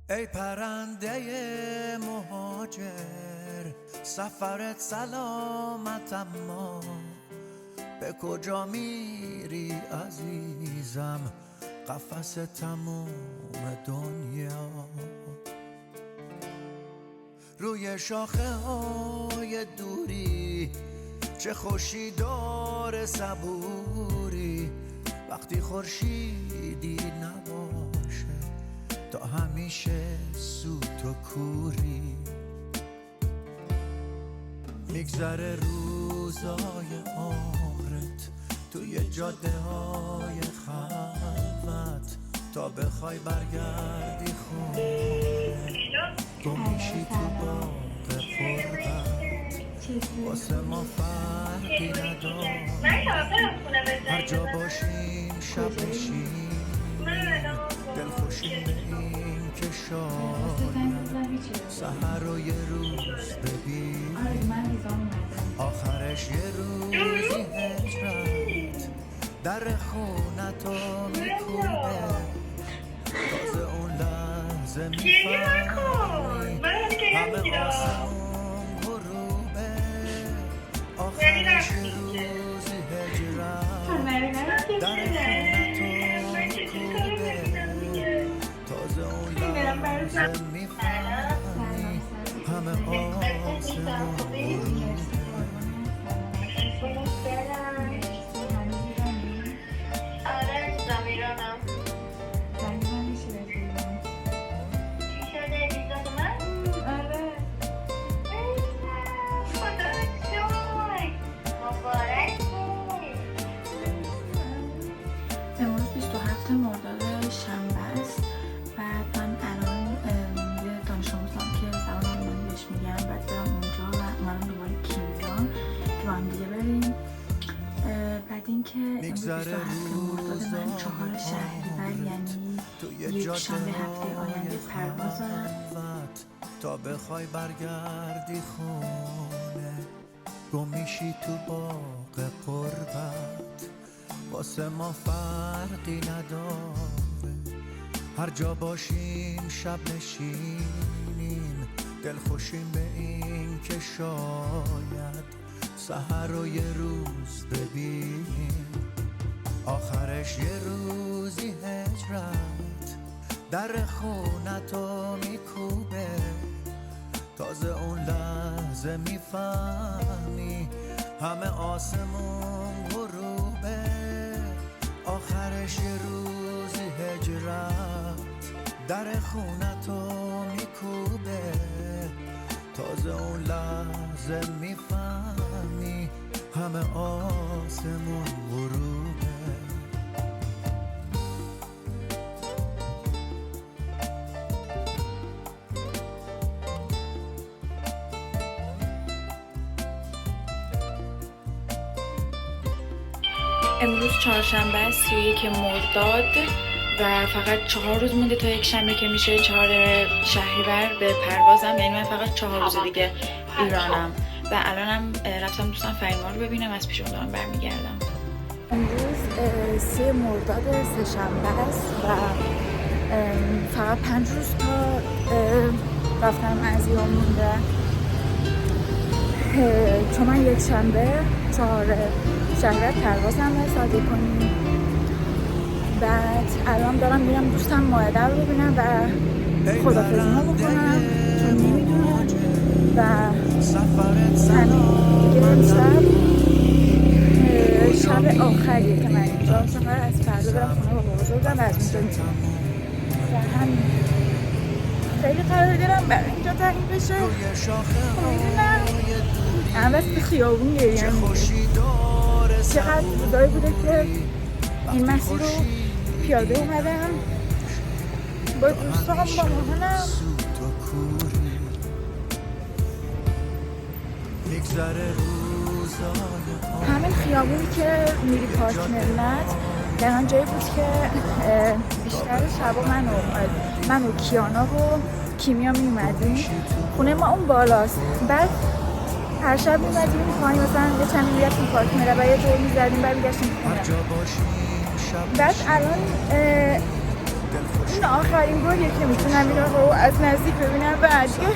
ای پرنده مهاجر، سفرت سلامت اما به کجا میری عزیزم؟ قفس تموم دنیا روی شاخه های دوری، چه خوشی داره صبوری وقتی خورشیدی نباشه، تا همیشه سوت و کوری. میگذره روزای آخرت توی جاده های خلوت، تا بخوای برگردی خونه گم میشی تو باغ قربت. واسه ما فرقی نداره هر جا باشیم شب میشیم، دلخوشیم به این که شاید سحر رو یه روز ببین، آخرش یه روزی هجرت در خونتو میکوبه. تازه اون لحظه میفهمی همه آسمون غروبه، آخرش یه روزی هجرت در خونتو میکوبه. تازه اون لحظه میفهمی همه آسمون غروبه. امروز 27 مرداد شنبه است. بعد من الان یه دانش آموزم که زبان آلمانی بهش میگم، بعد برم اونجا و اومدم دوباره کیمیا که با هم دیگه بریم. بعد اینکه امروز 27 مرداد من 4 شهریور یعنی یک شنبه هفته آینده پرواز دارم. تا بخوای برگردی خونه گم میشی تو باغ قربت. واسه ما فرقی نداره هر جا باشیم شب نشینیم، دلخوشیم به این که شاید سحر رو یه روز ببینیم، آخرش یه روزی هجرت در خونتو میکوبه. تازه اون لحظه میفهمی همه آسمون غروبه، آخرش یه روزی هجرت در خونتو میکوبه. تازه اون لحظه میفهمی همه آسمون غروبه. امروز چهارشنبه است 31 مرداد و فقط 4 روز مونده تا یک شنبه که میشه 4 شهریور به پروازم. یعنی من فقط 4 روز دیگه ایرانم و الانم رفتم دوستم فریما رو ببینم، از پیش اون دارم برمیگردم. امروز 3 مرداد سه‌شنبه است و فقط 5 روز تا رفتم از ایران مونده، چون من یک شنبه 4 شهریور پروازم ساعت 1:30. بعد الان دارم میرم دوستم مائده رو ببینم و خدافظی‌ها بکنم چون نمیدونم و همین دیگه. امشب شب آخریه که من اینجا، مثلا از فردا برم خونه بابا بزرگم و از اونجا میرم و همین خیلی قرار دارم برای اینجا تعیین بشه. میدونم هم بس به خیابون گریم چقدر روزایی بوده که این مسیر رو پیاده اومدم با دوستان با مامانم. همین خیابونی که میری پارک ملت دقیقا جایی بود که بیشتر شبا من و کیانا و کیمیا می اومدیم. خونه ما اون بالاست. بعد هر شب می اومدیم پایین، مثلا یه چند میرفتیم پارک ملت و یه جایی می زدیم بعد می گشتیم خونه. بعد الان این آخرین باریه که میتونم این رو از نزدیک ببینم و دیگه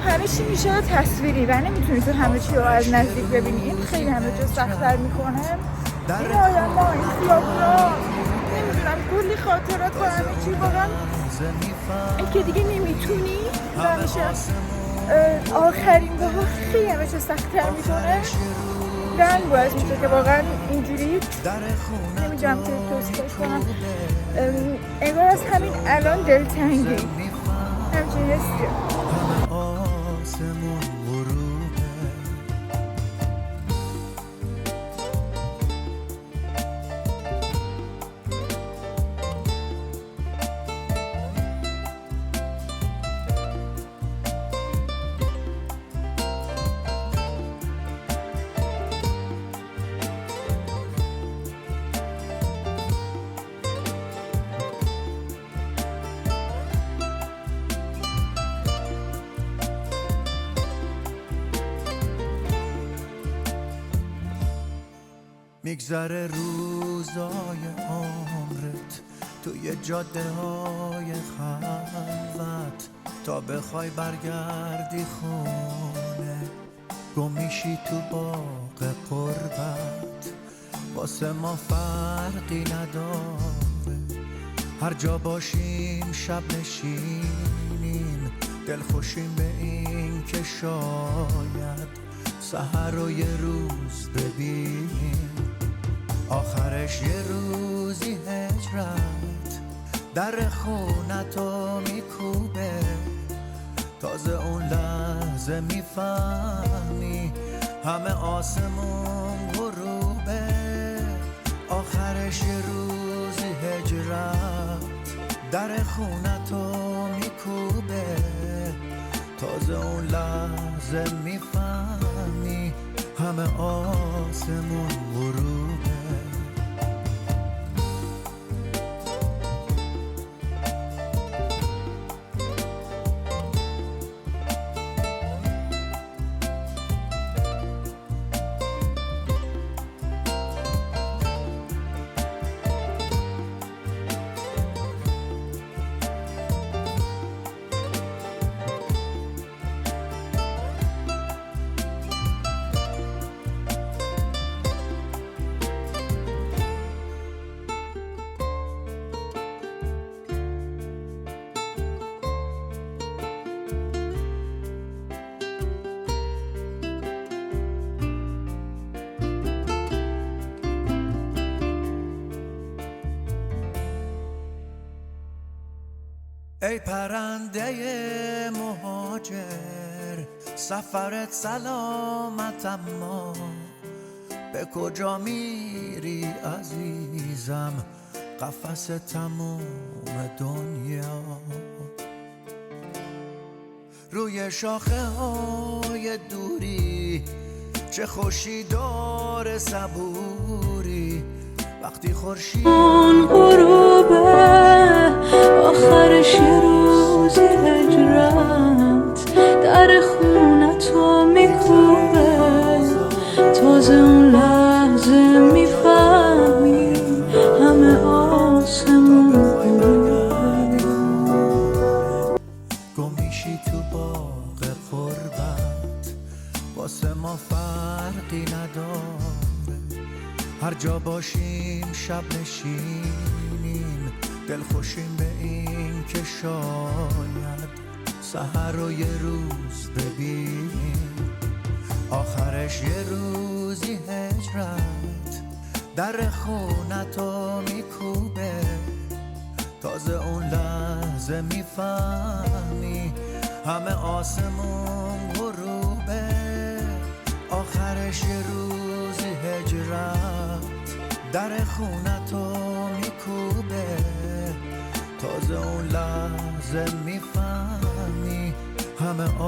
همه چی میشه تصویری و نمیتونی تو همه چی رو از نزدیک ببینی. این خیلی همه جا سخت‌تر میکنه. این آدم‌ها، این خیابونا، نمیدونم کلی خاطرات و همه چی. واقعا این که دیگه نمیتونی و میشه آخرین بار خیلی همه چی سخت‌تر میکنه. دن باعث میشه که واقعا اینجوری نمیدونم که توصیفش کنم، انگار از همین الان دلتنگی، همچین حسیه. میگذره روزای عمرت توی جاده های خلوت، تا بخوای برگردی خونه گم میشی تو باغ قربت. واسه ما فرقی نداره هر جا باشیم، شب نشینیم دلخوشیم به این که شاید سحر رو یه روز ببینیم. آخرش یه روزی هجرت در خونتو میکوبه، تازه اون لحظه میفهمی همه آسمون غروبه. آخرش یه روزی هجرت در خونتو میکوبه، تازه اون لحظه میفهمی همه آسمون غروبه. ای پرنده مهاجر سفرت سلامت، اما به کجا میری عزیزم؟ قفس تموم دنیا روی شاخه های دوری، چه خوشی داره صبوری وقتی خورشید غروبه. آخرش یه روزی هجرت در خونتو میکوبه، تازه اون لحظه میفهمی همه آسمون غروبه. گم میشی تو باغ قربت، واسه ما فرقی نداره هر جا باشیم، شب نشینیم دلخوشیم به این که شاید سحر رو یه روز ببینیم. آخرش یه روزی هجرت در خونتو میکوبه، تازه اون لحظه میفهمی همه آسمون غروبه. آخرش یه روزی هجرت در خونتو میکوبه، تازه اون لحظه میفهمی همه